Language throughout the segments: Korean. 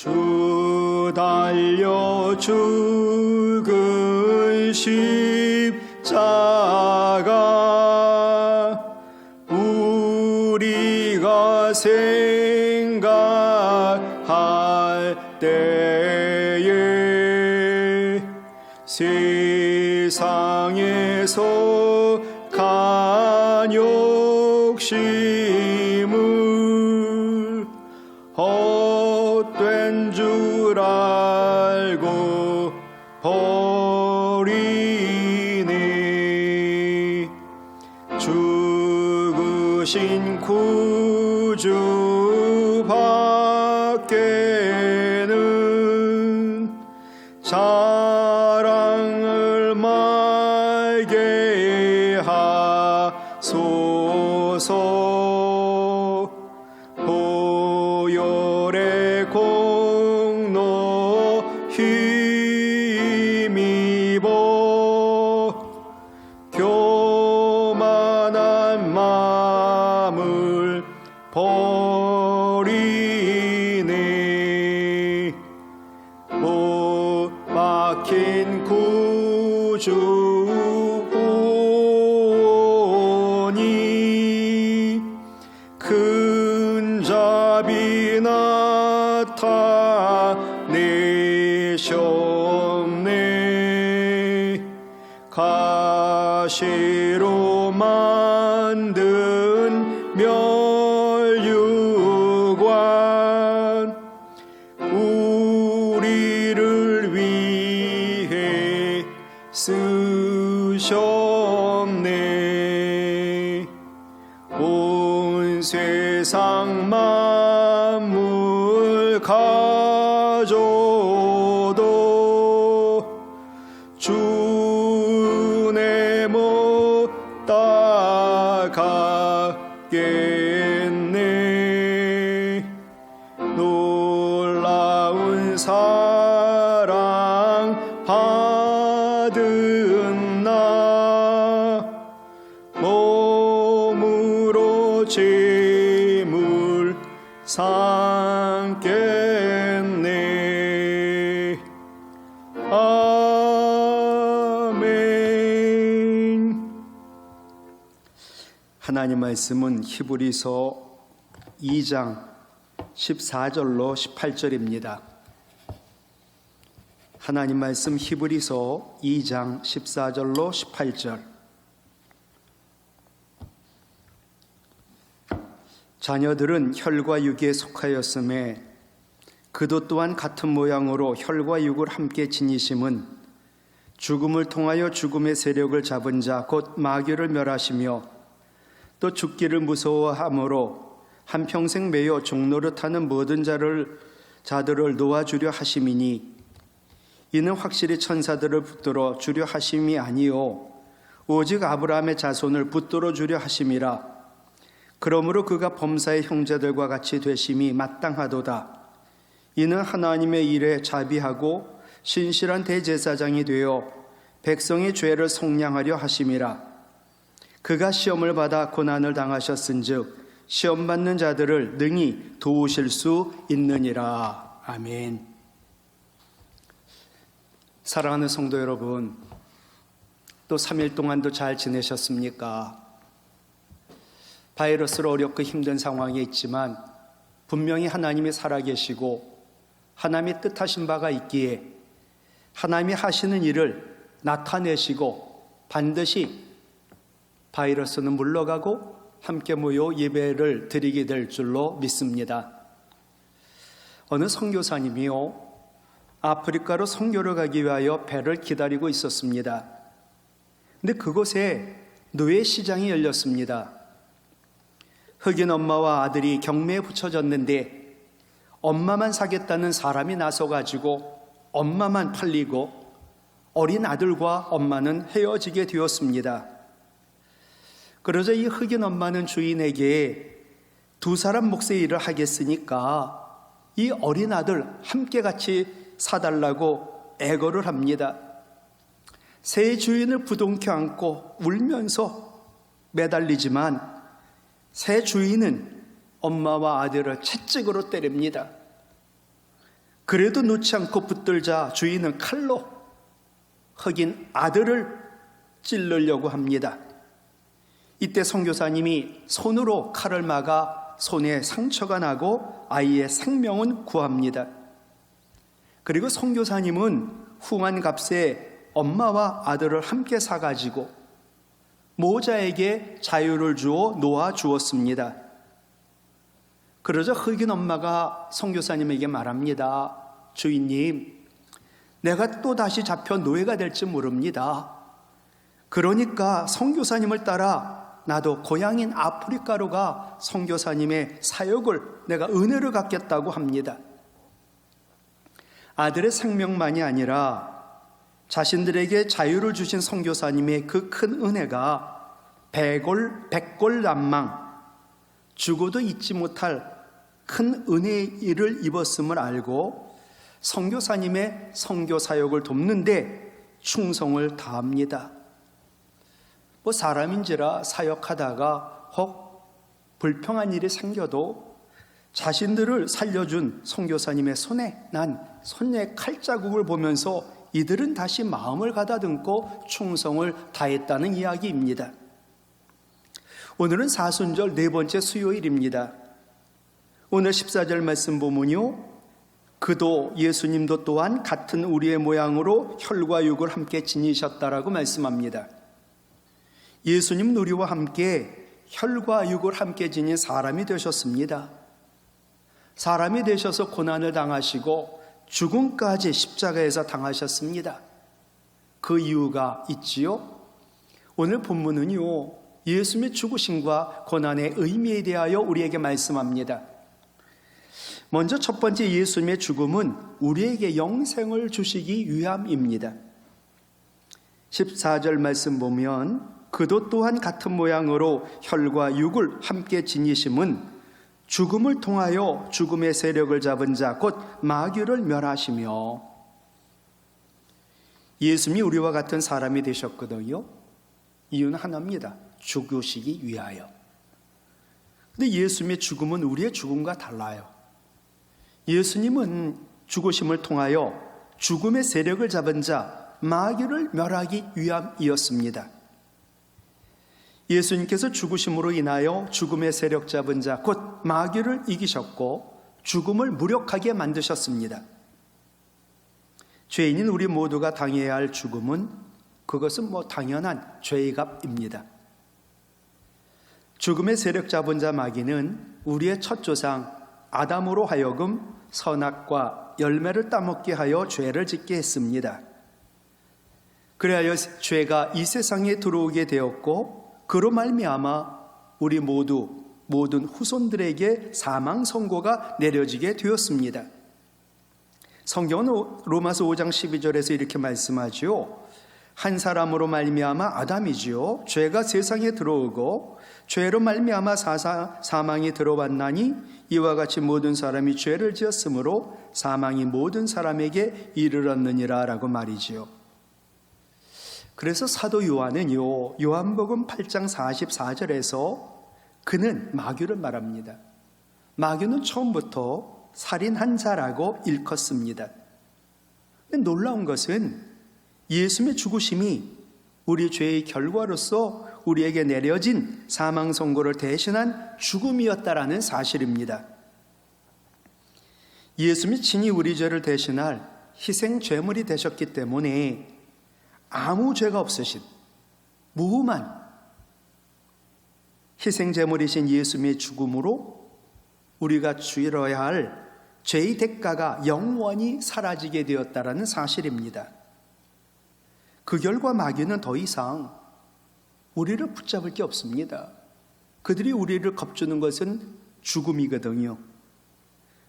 주 달려 죽은 십자가 우리가 생각할 때에 세상에서 간 욕심을 헛된 줄 알고 버리니 죽으신 구주 밖에는 자랑을 말게 하소서. 보혈의 공로 힘입어 교만한 마음을 버리네. 못 박힌 구주 구원이 큰 자비 나타내셨네. 가시로 만든 멸류관 우리를 위해 쓰셨네. 온 세상 만물 가져도 주내 못 따가겠네. 놀라운 사랑 받은 나 몸으로 제물 삼겠네. 아멘. 하나님 말씀은 히브리서 2장 14절로 18절입니다. 하나님 말씀 히브리서 2장 14절로 18절. 자녀들은 혈과 육에 속하였음에 그도 또한 같은 모양으로 혈과 육을 함께 지니심은 죽음을 통하여 죽음의 세력을 잡은 자 곧 마귀를 멸하시며 또 죽기를 무서워함으로 한평생 매여 종노릇하는 모든 자들을 놓아주려 하심이니 이는 확실히 천사들을 붙들어 주려 하심이 아니요 오직 아브라함의 자손을 붙들어 주려 하심이라. 그러므로 그가 범사의 형제들과 같이 되심이 마땅하도다. 이는 하나님의 일에 자비하고 신실한 대제사장이 되어 백성의 죄를 속량하려 하심이라. 그가 시험을 받아 고난을 당하셨은즉 시험 받는 자들을 능히 도우실 수 있느니라. 아멘. 사랑하는 성도 여러분, 또 3일 동안도 잘 지내셨습니까? 바이러스로 어렵고 힘든 상황에 있지만 분명히 하나님이 살아계시고 하나님이 뜻하신 바가 있기에 하나님이 하시는 일을 나타내시고 반드시 바이러스는 물러가고 함께 모여 예배를 드리게 될 줄로 믿습니다. 어느 선교사님이요, 아프리카로 선교를 가기 위하여 배를 기다리고 있었습니다. 근데 그곳에 노예 시장이 열렸습니다. 흑인 엄마와 아들이 경매에 붙여졌는데 엄마만 사겠다는 사람이 나서가지고 엄마만 팔리고 어린 아들과 엄마는 헤어지게 되었습니다. 그러자 이 흑인 엄마는 주인에게 두 사람 몫의 일을 하겠으니까 이 어린 아들 함께 같이 사달라고 애걸을 합니다. 새 주인을 부둥켜 안고 울면서 매달리지만 새 주인은 엄마와 아들을 채찍으로 때립니다. 그래도 놓지 않고 붙들자 주인은 칼로 흑인 아들을 찔르려고 합니다. 이때 선교사님이 손으로 칼을 막아 손에 상처가 나고 아이의 생명은 구합니다. 그리고 선교사님은 후한 값에 엄마와 아들을 함께 사가지고 모자에게 자유를 주어 놓아 주었습니다. 그러자 흑인 엄마가 선교사님에게 말합니다. 주인님, 내가 또 다시 잡혀 노예가 될지 모릅니다. 그러니까 선교사님을 따라 나도 고향인 아프리카로 가 선교사님의 사역을 내가 은혜를 갚겠다고 합니다. 아들의 생명만이 아니라 자신들에게 자유를 주신 선교사님의 그 큰 은혜가 백골난망, 죽어도 잊지 못할 큰 은혜의 일을 입었음을 알고 선교사님의 선교 사역을 돕는데 충성을 다합니다. 사람인지라 사역하다가 혹 불평한 일이 생겨도 자신들을 살려준 선교사님의 손에 난 손의 칼자국을 보면서 이들은 다시 마음을 가다듬고 충성을 다했다는 이야기입니다. 오늘은 사순절 네 번째 수요일입니다. 오늘 14절 말씀 보면요, 그도 예수님도 또한 같은 우리의 모양으로 혈과 육을 함께 지니셨다라고 말씀합니다. 예수님은 우리와 함께 혈과 육을 함께 지닌 사람이 되셨습니다. 사람이 되셔서 고난을 당하시고 죽음까지 십자가에서 당하셨습니다. 그 이유가 있지요. 오늘 본문은요, 예수님의 죽으심과 고난의 의미에 대하여 우리에게 말씀합니다. 먼저 첫 번째, 예수님의 죽음은 우리에게 영생을 주시기 위함입니다. 14절 말씀 보면 그도 또한 같은 모양으로 혈과 육을 함께 지니심은 죽음을 통하여 죽음의 세력을 잡은 자 곧 마귀를 멸하시며, 예수님이 우리와 같은 사람이 되셨거든요. 이유는 하나입니다. 죽으시기 위하여. 근데 예수님의 죽음은 우리의 죽음과 달라요. 예수님은 죽으심을 통하여 죽음의 세력을 잡은 자 마귀를 멸하기 위함이었습니다. 예수님께서 죽으심으로 인하여 죽음의 세력 잡은 자 곧 마귀를 이기셨고 죽음을 무력하게 만드셨습니다. 죄인인 우리 모두가 당해야 할 죽음은 그것은 당연한 죄의 값입니다. 죽음의 세력 잡은 자 마귀는 우리의 첫 조상 아담으로 하여금 선악과 열매를 따먹게 하여 죄를 짓게 했습니다. 그래야 죄가 이 세상에 들어오게 되었고 그로 말미암아 우리 모든 후손들에게 사망 선고가 내려지게 되었습니다. 성경은 로마서 5장 12절에서 이렇게 말씀하지요. 한 사람으로 말미암아 아담이지요. 죄가 세상에 들어오고 죄로 말미암아 사망이 들어왔나니 이와 같이 모든 사람이 죄를 지었으므로 사망이 모든 사람에게 이르렀느니라 라고 말이지요. 그래서 사도 요한은요, 요한복음 8장 44절에서 그는 마귀를 말합니다. 마귀는 처음부터 살인한 자라고 일컫습니다. 근데 놀라운 것은 예수님의 죽으심이 우리 죄의 결과로서 우리에게 내려진 사망 선고를 대신한 죽음이었다라는 사실입니다. 예수님이 친히 우리 죄를 대신할 희생 제물이 되셨기 때문에 아무 죄가 없으신 무흠한 희생 제물이신 예수님의 죽음으로 우리가 치러야 할 죄의 대가가 영원히 사라지게 되었다라는 사실입니다. 그 결과 마귀는 더 이상 우리를 붙잡을 게 없습니다. 그들이 우리를 겁주는 것은 죽음이거든요.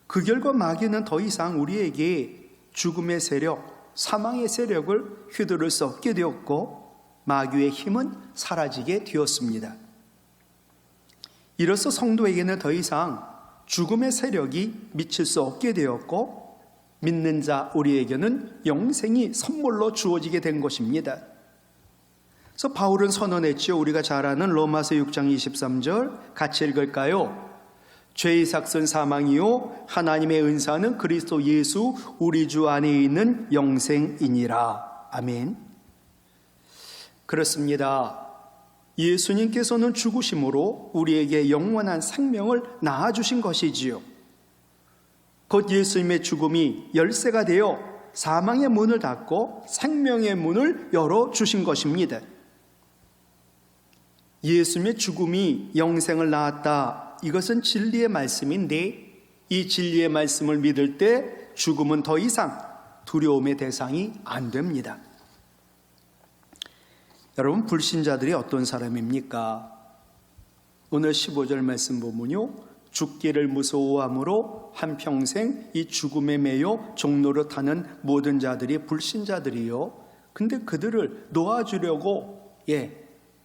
그 결과 마귀는 더 이상 우리에게 죽음의 세력, 사망의 세력을 휘두를 수 없게 되었고 마귀의 힘은 사라지게 되었습니다. 이로써 성도에게는 더 이상 죽음의 세력이 미칠 수 없게 되었고 믿는 자 우리에게는 영생이 선물로 주어지게 된 것입니다. 그래서 바울은 선언했죠. 우리가 잘 아는 로마서 6장 23절 같이 읽을까요? 죄의 삭은 사망이요 하나님의 은사는 그리스도 예수 우리 주 안에 있는 영생이니라. 아멘. 그렇습니다. 예수님께서는 죽으심으로 우리에게 영원한 생명을 낳아주신 것이지요. 곧 예수님의 죽음이 열쇠가 되어 사망의 문을 닫고 생명의 문을 열어주신 것입니다. 예수님의 죽음이 영생을 낳았다. 이것은 진리의 말씀인데 이 진리의 말씀을 믿을 때 죽음은 더 이상 두려움의 대상이 안 됩니다. 여러분, 불신자들이 어떤 사람입니까? 오늘 15절 말씀 보면요, 죽기를 무서워함으로 한평생 이 죽음에 매여 종로를 타는 모든 자들이 불신자들이요. 근데 그들을 놓아주려고,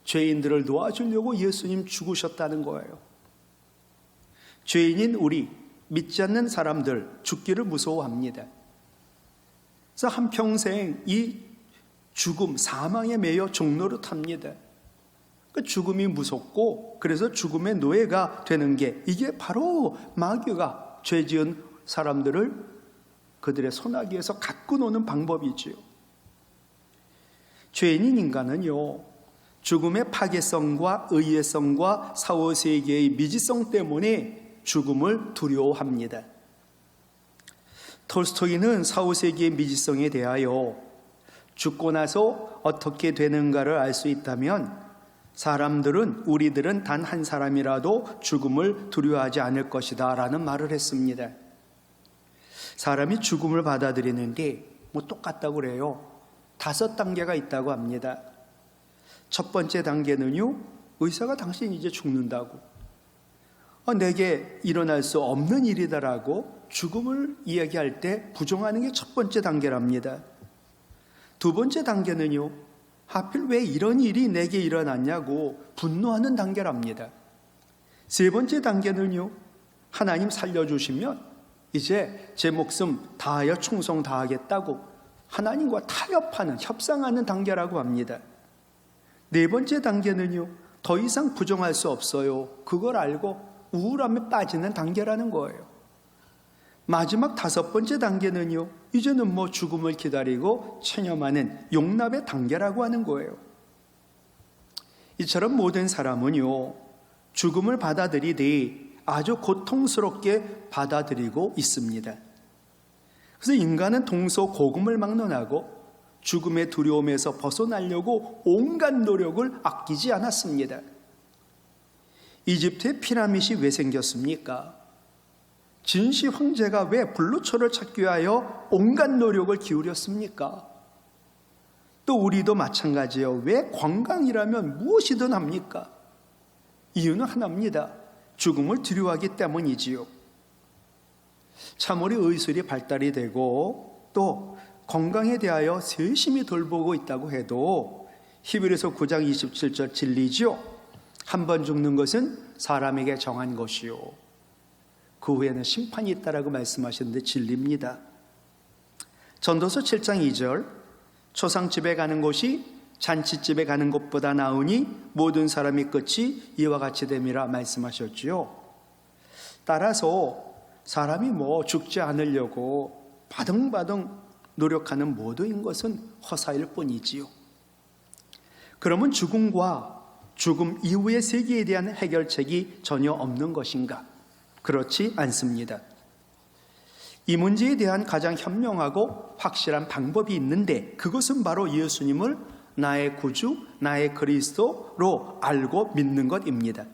죄인들을 놓아주려고 예수님 죽으셨다는 거예요. 죄인인 우리, 믿지 않는 사람들 죽기를 무서워합니다. 그래서 한평생 이 죽음, 사망에 매여 종로를 탑니다. 그 죽음이 무섭고 그래서 죽음의 노예가 되는 게 이게 바로 마귀가 죄 지은 사람들을 그들의 손아귀에서 갖고 노는 방법이지요. 죄인인 인간은요, 죽음의 파괴성과 의외성과 사후세계의 미지성 때문에 죽음을 두려워합니다. 톨스토이는 사후세계의 미지성에 대하여 죽고 나서 어떻게 되는가를 알 수 있다면 우리들은 단 한 사람이라도 죽음을 두려워하지 않을 것이다 라는 말을 했습니다. 사람이 죽음을 받아들이는데 똑같다고 그래요. 5단계가 있다고 합니다. 첫 번째 단계는요, 의사가 당신 이제 죽는다고, 내게 일어날 수 없는 일이다라고 죽음을 이야기할 때 부정하는 게 첫 번째 단계랍니다. 두 번째 단계는요, 하필 왜 이런 일이 내게 일어났냐고 분노하는 단계랍니다. 세 번째 단계는요, 하나님 살려주시면 이제 제 목숨 다하여 충성 다하겠다고 하나님과 타협하는, 협상하는 단계라고 합니다. 네 번째 단계는요, 더 이상 부정할 수 없어요. 그걸 알고 우울함에 빠지는 단계라는 거예요. 마지막 5번째 단계는요, 이제는 죽음을 기다리고 체념하는 용납의 단계라고 하는 거예요. 이처럼 모든 사람은요, 죽음을 받아들이되 아주 고통스럽게 받아들이고 있습니다. 그래서 인간은 동서고금을 막론하고 죽음의 두려움에서 벗어나려고 온갖 노력을 아끼지 않았습니다. 이집트의 피라밋이 왜 생겼습니까? 진시 황제가 왜 불로초를 찾기 위하여 온갖 노력을 기울였습니까? 또 우리도 마찬가지예요. 왜 관광이라면 무엇이든 합니까? 이유는 하나입니다. 죽음을 두려워하기 때문이지요. 참으로 의술이 발달이 되고 또 건강에 대하여 세심히 돌보고 있다고 해도 히브리서 9장 27절 진리지요. 한 번 죽는 것은 사람에게 정한 것이요, 그 후에는 심판이 있다라고 말씀하셨는데 진리입니다. 전도서 7장 2절, 초상집에 가는 곳이 잔치집에 가는 것보다 나으니 모든 사람의 끝이 이와 같이 됨이라 말씀하셨지요. 따라서 사람이 죽지 않으려고 바등바등 노력하는 모든 것은 허사일 뿐이지요. 그러면 죽음과 죽음 이후의 세계에 대한 해결책이 전혀 없는 것인가? 그렇지 않습니다. 이 문제에 대한 가장 현명하고 확실한 방법이 있는데 그것은 바로 예수님을 나의 구주, 나의 그리스도로 알고 믿는 것입니다.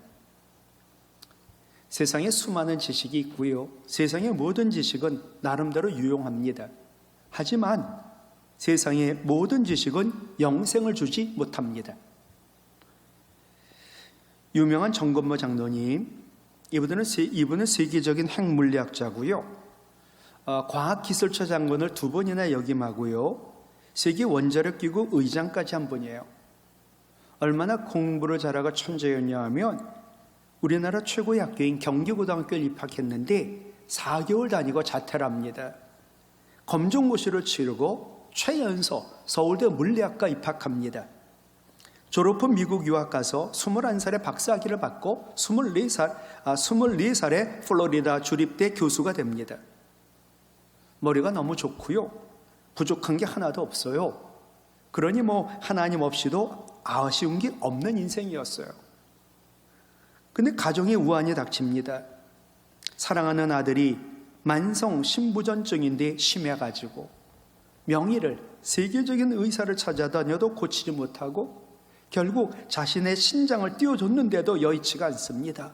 세상에 수많은 지식이 있고요, 세상의 모든 지식은 나름대로 유용합니다. 하지만 세상의 모든 지식은 영생을 주지 못합니다. 유명한 정건모 장로님, 이분은 세계적인 핵물리학자고요, 과학기술처 장관을 2번이나 역임하고요, 세계 원자력기구 의장까지 한 분이에요. 얼마나 공부를 잘하고 천재였냐 하면 우리나라 최고의 학교인 경기고등학교에 입학했는데 4개월 다니고 자퇴를 합니다. 검정고시를 치르고 최연소 서울대 물리학과 입학합니다. 졸업 후 미국 유학 가서 21살에 박사학위를 받고 24살에 플로리다 주립대 교수가 됩니다. 머리가 너무 좋고요. 부족한 게 하나도 없어요. 그러니 하나님 없이도 아쉬운 게 없는 인생이었어요. 근데 가정에 우환이 닥칩니다. 사랑하는 아들이 만성 신부전증인데 심해가지고 명의를 세계적인 의사를 찾아다녀도 고치지 못하고 결국 자신의 신장을 띄워줬는데도 여의치가 않습니다.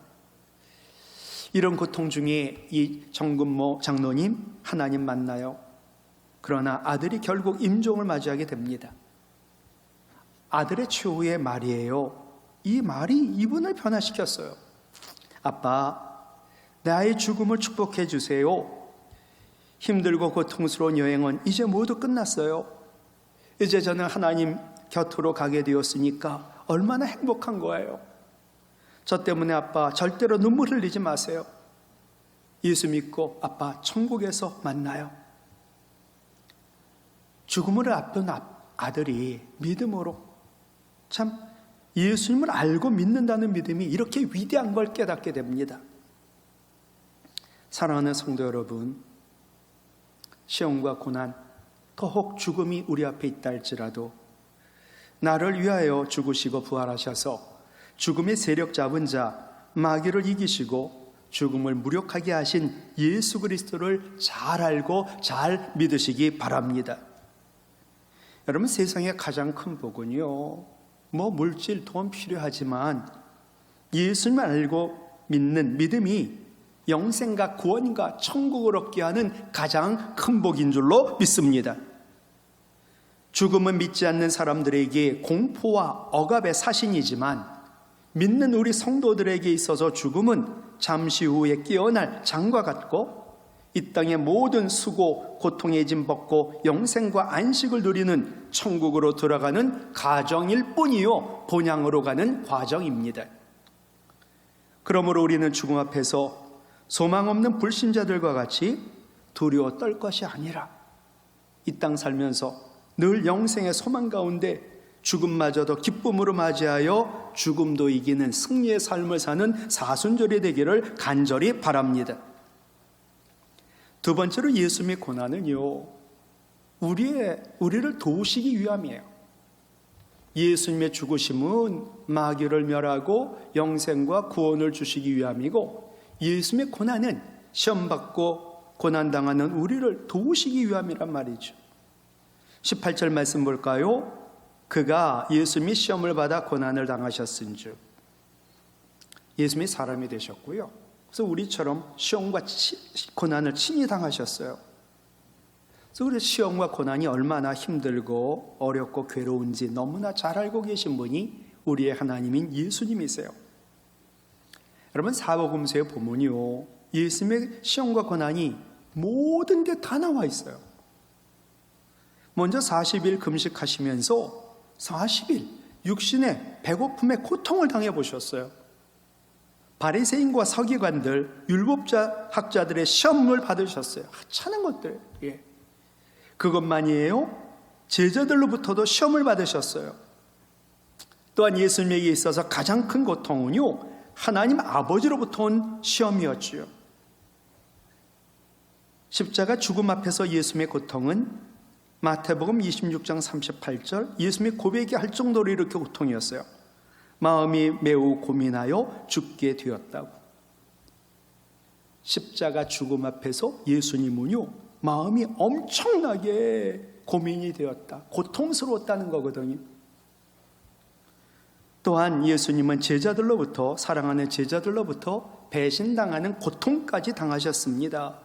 이런 고통 중에 이 정근모 장로님 하나님 만나요. 그러나 아들이 결국 임종을 맞이하게 됩니다. 아들의 최후의 말이에요. 이 말이 이분을 변화시켰어요. 아빠, 내 아이의 죽음을 축복해 주세요. 힘들고 고통스러운 여행은 이제 모두 끝났어요. 이제 저는 하나님 곁으로 가게 되었으니까 얼마나 행복한 거예요. 저 때문에 아빠 절대로 눈물 흘리지 마세요. 예수 믿고 아빠 천국에서 만나요. 죽음을 앞둔 아들이 믿음으로 참 예수님을 알고 믿는다는 믿음이 이렇게 위대한 걸 깨닫게 됩니다. 사랑하는 성도 여러분, 시험과 고난, 또 혹 죽음이 우리 앞에 있다 할지라도 나를 위하여 죽으시고 부활하셔서 죽음의 세력 잡은 자 마귀를 이기시고 죽음을 무력하게 하신 예수 그리스도를 잘 알고 잘 믿으시기 바랍니다. 여러분, 세상의 가장 큰 복은요, 물질, 돈 필요하지만 예수님을 알고 믿는 믿음이 영생과 구원과 천국을 얻게 하는 가장 큰 복인 줄로 믿습니다. 죽음은 믿지 않는 사람들에게 공포와 억압의 사신이지만 믿는 우리 성도들에게 있어서 죽음은 잠시 후에 깨어날 장과 같고 이 땅의 모든 수고, 고통의 짐 벗고 영생과 안식을 누리는 천국으로 들어가는 가정일 뿐이요, 본향으로 가는 과정입니다. 그러므로 우리는 죽음 앞에서 소망 없는 불신자들과 같이 두려워 떨 것이 아니라 이 땅 살면서 늘 영생의 소망 가운데 죽음마저도 기쁨으로 맞이하여 죽음도 이기는 승리의 삶을 사는 사순절이 되기를 간절히 바랍니다. 두 번째로 예수님의 고난은요, 우리를 도우시기 위함이에요. 예수님의 죽으심은 마귀를 멸하고 영생과 구원을 주시기 위함이고, 예수님의 고난은 시험받고 고난당하는 우리를 도우시기 위함이란 말이죠. 18절 말씀 볼까요? 그가 예수님이 시험을 받아 고난을 당하셨은즉, 예수님이 사람이 되셨고요, 그래서 우리처럼 시험과 고난을 친히 당하셨어요. 그래서 우리 시험과 고난이 얼마나 힘들고 어렵고 괴로운지 너무나 잘 알고 계신 분이 우리의 하나님인 예수님이세요. 여러분, 사복음서에 보면요, 예수님의 시험과 고난이 모든 게 다 나와 있어요. 먼저 40일 금식하시면서 40일 육신의 배고픔에 고통을 당해보셨어요. 바리새인과 서기관들, 율법자 학자들의 시험을 받으셨어요. 하찮은 것들. 그것만이에요? 제자들로부터도 시험을 받으셨어요. 또한 예수님에게 있어서 가장 큰 고통은요, 하나님 아버지로부터 온 시험이었지요. 십자가 죽음 앞에서 예수님의 고통은 마태복음 26장 38절, 예수님이 고백할 정도로 이렇게 고통이었어요. 마음이 매우 고민하여 죽게 되었다고. 십자가 죽음 앞에서 예수님은요, 마음이 엄청나게 고민이 되었다, 고통스러웠다는 거거든요. 또한 예수님은 제자들로부터, 사랑하는 제자들로부터 배신당하는 고통까지 당하셨습니다.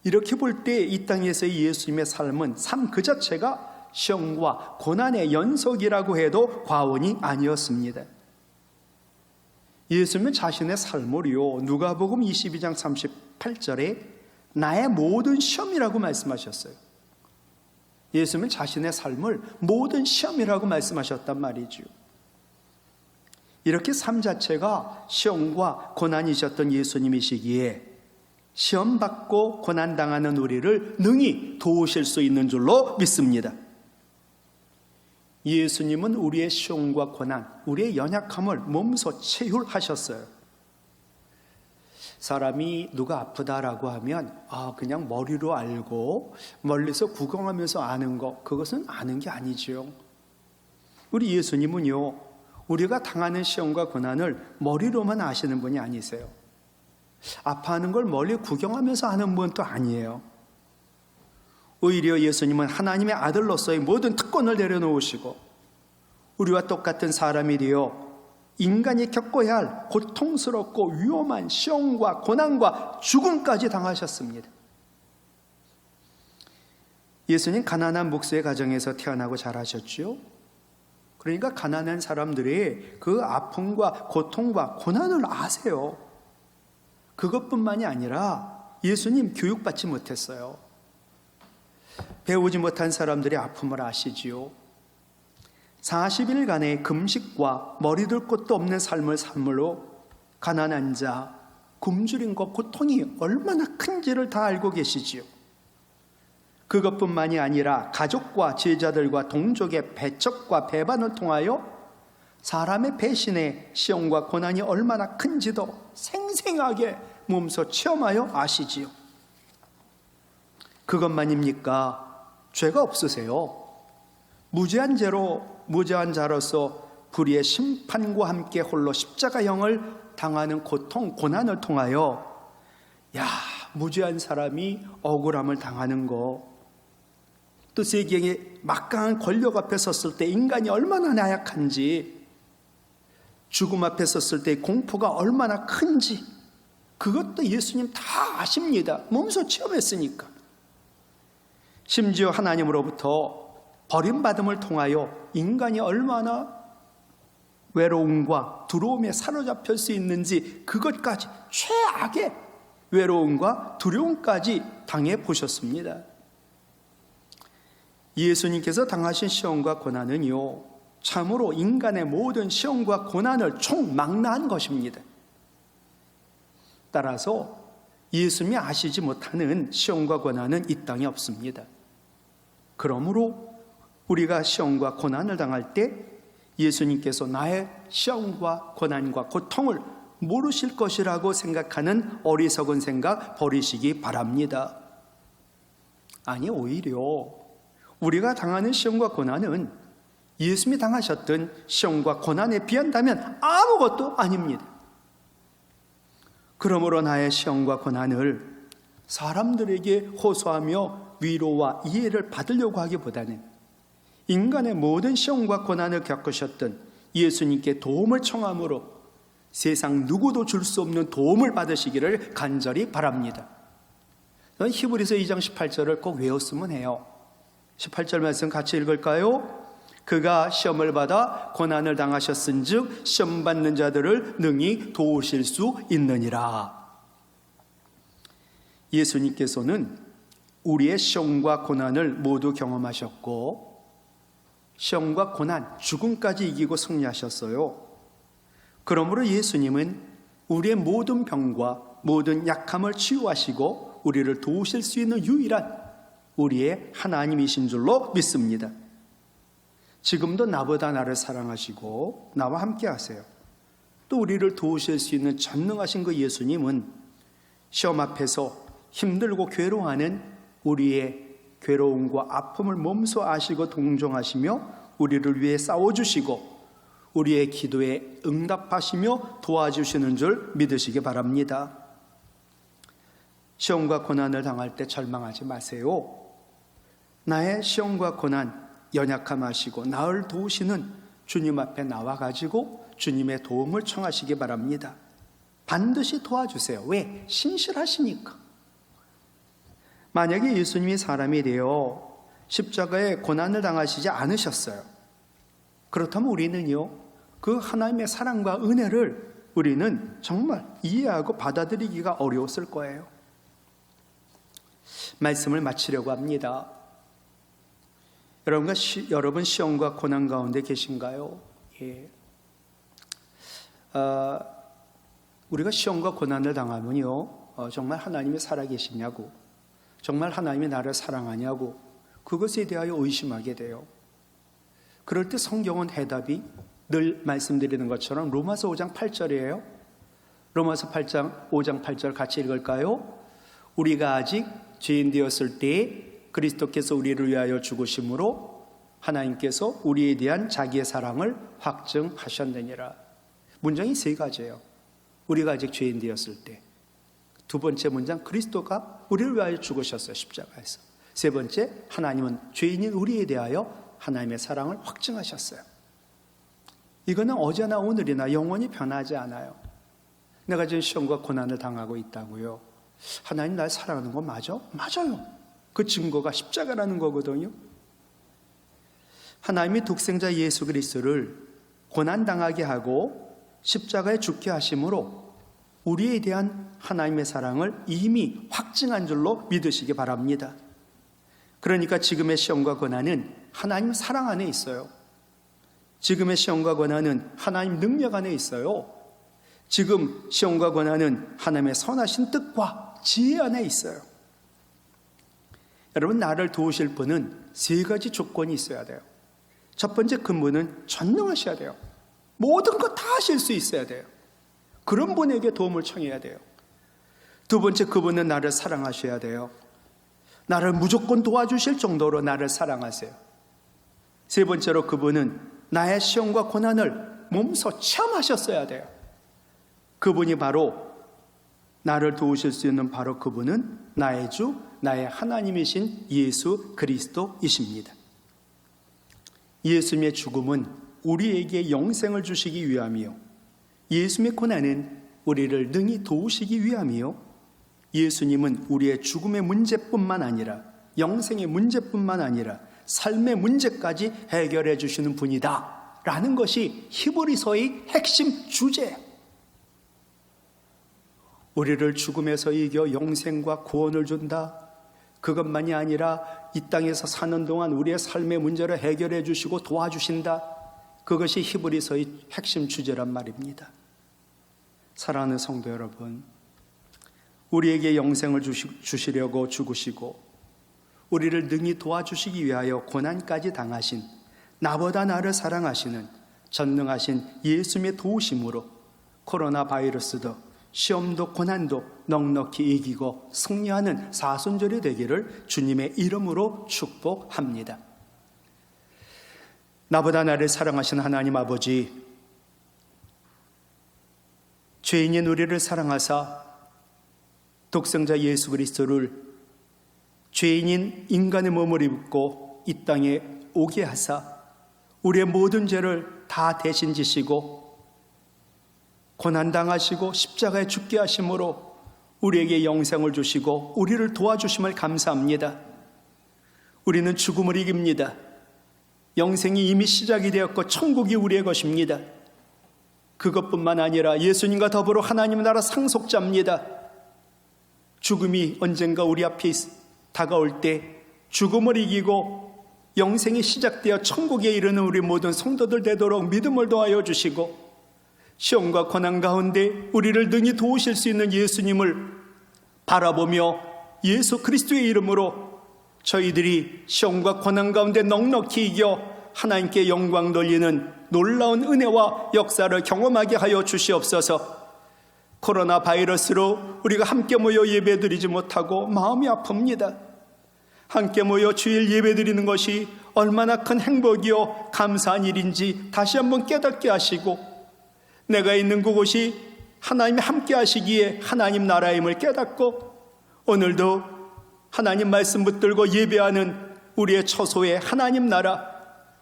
이렇게 볼 때 이 땅에서의 예수님의 삶은 삶 그 자체가 시험과 고난의 연속이라고 해도 과언이 아니었습니다. 예수님은 자신의 삶을요, 누가복음 22장 38절에 나의 모든 시험이라고 말씀하셨어요. 예수님은 자신의 삶을 모든 시험이라고 말씀하셨단 말이죠. 이렇게 삶 자체가 시험과 고난이셨던 예수님이시기에 시험받고 고난당하는 우리를 능히 도우실 수 있는 줄로 믿습니다. 예수님은 우리의 시험과 고난, 우리의 연약함을 몸소 체휼하셨어요. 사람이 누가 아프다라고 하면 그냥 머리로 알고 멀리서 구경하면서 아는 것, 그것은 아는 게 아니지요. 우리 예수님은요, 우리가 당하는 시험과 고난을 머리로만 아시는 분이 아니세요. 아파하는 걸 멀리 구경하면서 아는 분도 아니에요. 오히려 예수님은 하나님의 아들로서의 모든 특권을 내려놓으시고 우리와 똑같은 사람이 되어 인간이 겪어야 할 고통스럽고 위험한 시험과 고난과 죽음까지 당하셨습니다. 예수님 가난한 목수의 가정에서 태어나고 자라셨지요. 그러니까 가난한 사람들의 그 아픔과 고통과 고난을 아세요. 그것뿐만이 아니라 예수님 교육받지 못했어요. 배우지 못한 사람들의 아픔을 아시지요. 40일간의 금식과 머리둘 곳도 없는 삶을 삶으로 가난한 자, 굶주린 것, 고통이 얼마나 큰지를 다 알고 계시지요. 그것뿐만이 아니라 가족과 제자들과 동족의 배척과 배반을 통하여 사람의 배신의 시험과 고난이 얼마나 큰지도 생생하게 몸소 체험하여 아시지요. 그것만입니까? 죄가 없으세요. 무죄한 자로서 불의의 심판과 함께 홀로 십자가형을 당하는 고통, 고난을 통하여 무죄한 사람이 억울함을 당하는 거, 또 세계의 막강한 권력 앞에 섰을 때 인간이 얼마나 나약한지, 죽음 앞에 섰을 때 공포가 얼마나 큰지, 그것도 예수님 다 아십니다. 몸소 체험했으니까. 심지어 하나님으로부터 버림받음을 통하여 인간이 얼마나 외로움과 두려움에 사로잡힐 수 있는지, 그것까지 최악의 외로움과 두려움까지 당해보셨습니다. 예수님께서 당하신 시험과 고난은요, 참으로 인간의 모든 시험과 고난을 총망라한 것입니다. 따라서 예수님이 아시지 못하는 시험과 고난은 이 땅에 없습니다. 그러므로 우리가 시험과 고난을 당할 때 예수님께서 나의 시험과 고난과 고통을 모르실 것이라고 생각하는 어리석은 생각 버리시기 바랍니다. 아니, 오히려 우리가 당하는 시험과 고난은 예수님이 당하셨던 시험과 고난에 비한다면 아무것도 아닙니다. 그러므로 나의 시험과 고난을 사람들에게 호소하며 위로와 이해를 받으려고 하기보다는 인간의 모든 시험과 고난을 겪으셨던 예수님께 도움을 청함으로 세상 누구도 줄 수 없는 도움을 받으시기를 간절히 바랍니다. 히브리서 2장 18절을 꼭 외웠으면 해요. 18절 말씀 같이 읽을까요? 그가 시험을 받아 고난을 당하셨은즉 시험 받는 자들을 능히 도우실 수 있느니라. 예수님께서는 우리의 시험과 고난을 모두 경험하셨고 시험과 고난, 죽음까지 이기고 승리하셨어요. 그러므로 예수님은 우리의 모든 병과 모든 약함을 치유하시고 우리를 도우실 수 있는 유일한 우리의 하나님이신 줄로 믿습니다. 지금도 나보다 나를 사랑하시고 나와 함께 하세요. 또 우리를 도우실 수 있는 전능하신 그 예수님은 시험 앞에서 힘들고 괴로워하는 우리의 괴로움과 아픔을 몸소 아시고 동정하시며 우리를 위해 싸워주시고 우리의 기도에 응답하시며 도와주시는 줄 믿으시기 바랍니다. 시험과 고난을 당할 때 절망하지 마세요. 나의 시험과 고난, 연약함 아시고 나를 도우시는 주님 앞에 나와가지고 주님의 도움을 청하시기 바랍니다. 반드시 도와주세요. 왜? 신실하시니까. 만약에 예수님이 사람이 되어 십자가에 고난을 당하시지 않으셨어요. 그렇다면 우리는요, 그 하나님의 사랑과 은혜를 우리는 정말 이해하고 받아들이기가 어려웠을 거예요. 말씀을 마치려고 합니다. 여러분 시험과 고난 가운데 계신가요? 예. 우리가 시험과 고난을 당하면요, 정말 하나님이 살아계시냐고, 정말 하나님이 나를 사랑하냐고, 그것에 대하여 의심하게 돼요. 그럴 때 성경은 해답이 늘 말씀드리는 것처럼 로마서 5장 8절이에요. 로마서 5장 8절 같이 읽을까요? 우리가 아직 죄인 되었을 때에 그리스도께서 우리를 위하여 죽으심으로 하나님께서 우리에 대한 자기의 사랑을 확증하셨느니라. 문장이 세 가지예요. 우리가 아직 죄인 되었을 때. 두 번째 문장, 그리스도가 우리를 위하여 죽으셨어요, 십자가에서. 세 번째, 하나님은 죄인인 우리에 대하여 하나님의 사랑을 확증하셨어요. 이거는 어제나 오늘이나 영원히 변하지 않아요. 내가 지금 시험과 고난을 당하고 있다고요. 하나님 날 사랑하는 거 맞아? 맞아요. 그 증거가 십자가라는 거거든요. 하나님이 독생자 예수 그리스도를 고난당하게 하고 십자가에 죽게 하심으로 우리에 대한 하나님의 사랑을 이미 확증한 줄로 믿으시기 바랍니다. 그러니까 지금의 시험과 고난은 하나님 사랑 안에 있어요. 지금의 시험과 고난은 하나님 능력 안에 있어요. 지금 시험과 고난은 하나님의 선하신 뜻과 지혜 안에 있어요. 여러분, 나를 도우실 분은 세 가지 조건이 있어야 돼요. 첫 번째, 그분은 전능하셔야 돼요. 모든 것 다 하실 수 있어야 돼요. 그런 분에게 도움을 청해야 돼요. 두 번째, 그분은 나를 사랑하셔야 돼요. 나를 무조건 도와주실 정도로 나를 사랑하세요. 세 번째로, 그분은 나의 시험과 고난을 몸소 체험하셨어야 돼요. 그분이 바로 나를 도우실 수 있는 바로 그분은 나의 주, 나의 하나님이신 예수 그리스도이십니다. 예수님의 죽음은 우리에게 영생을 주시기 위함이요, 예수님의 고난은 우리를 능히 도우시기 위함이요, 예수님은 우리의 죽음의 문제뿐만 아니라 영생의 문제뿐만 아니라 삶의 문제까지 해결해 주시는 분이다 라는 것이 히브리서의 핵심 주제예요. 우리를 죽음에서 이겨 영생과 구원을 준다, 그것만이 아니라 이 땅에서 사는 동안 우리의 삶의 문제를 해결해 주시고 도와주신다, 그것이 히브리서의 핵심 주제란 말입니다. 사랑하는 성도 여러분, 우리에게 영생을 주시려고 죽으시고 우리를 능히 도와주시기 위하여 고난까지 당하신, 나보다 나를 사랑하시는 전능하신 예수님의 도우심으로 코로나 바이러스도 시험도 고난도 넉넉히 이기고 승리하는 사순절이 되기를 주님의 이름으로 축복합니다. 나보다 나를 사랑하신 하나님 아버지, 죄인인 우리를 사랑하사 독생자 예수 그리스도를 죄인인 인간의 몸을 입고 이 땅에 오게 하사 우리의 모든 죄를 다 대신 지시고 고난당하시고 십자가에 죽게 하심으로 우리에게 영생을 주시고 우리를 도와주심을 감사합니다. 우리는 죽음을 이깁니다. 영생이 이미 시작이 되었고 천국이 우리의 것입니다. 그것뿐만 아니라 예수님과 더불어 하나님 나라 상속자입니다. 죽음이 언젠가 우리 앞에 다가올 때 죽음을 이기고 영생이 시작되어 천국에 이르는 우리 모든 성도들 되도록 믿음을 더하여 주시고 시험과 고난 가운데 우리를 능히 도우실 수 있는 예수님을 바라보며 예수 그리스도의 이름으로 저희들이 시험과 고난 가운데 넉넉히 이겨 하나님께 영광 돌리는 놀라운 은혜와 역사를 경험하게 하여 주시옵소서. 코로나 바이러스로 우리가 함께 모여 예배드리지 못하고 마음이 아픕니다. 함께 모여 주일 예배드리는 것이 얼마나 큰 행복이요 감사한 일인지 다시 한번 깨닫게 하시고, 내가 있는 그곳이 하나님이 함께 하시기에 하나님 나라임을 깨닫고 오늘도 하나님 말씀 붙들고 예배하는 우리의 처소에 하나님 나라,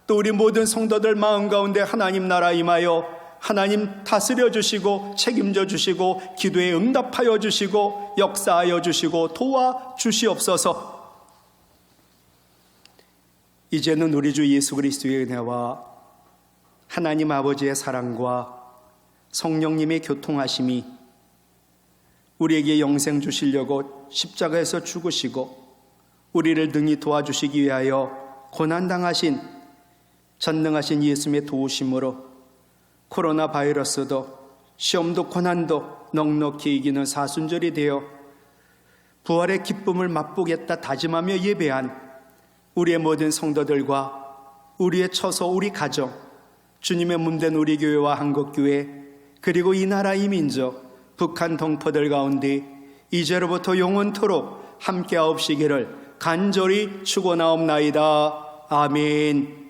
또 우리 모든 성도들 마음 가운데 하나님 나라 임하여 하나님 다스려 주시고 책임져 주시고 기도에 응답하여 주시고 역사하여 주시고 도와 주시옵소서. 이제는 우리 주 예수 그리스도의 은혜와 하나님 아버지의 사랑과 성령님의 교통하심이 우리에게 영생 주시려고 십자가에서 죽으시고 우리를 능히 도와주시기 위하여 고난당하신 전능하신 예수님의 도우심으로 코로나 바이러스도 시험도 고난도 넉넉히 이기는 사순절이 되어 부활의 기쁨을 맛보겠다 다짐하며 예배한 우리의 모든 성도들과 우리의 처소, 우리 가정, 주님의 몸된 우리 교회와 한국교회, 그리고 이 나라 이 민족, 북한 동포들 가운데 이제로부터 영원토록 함께하옵시기를 간절히 축원하옵나이다. 아멘.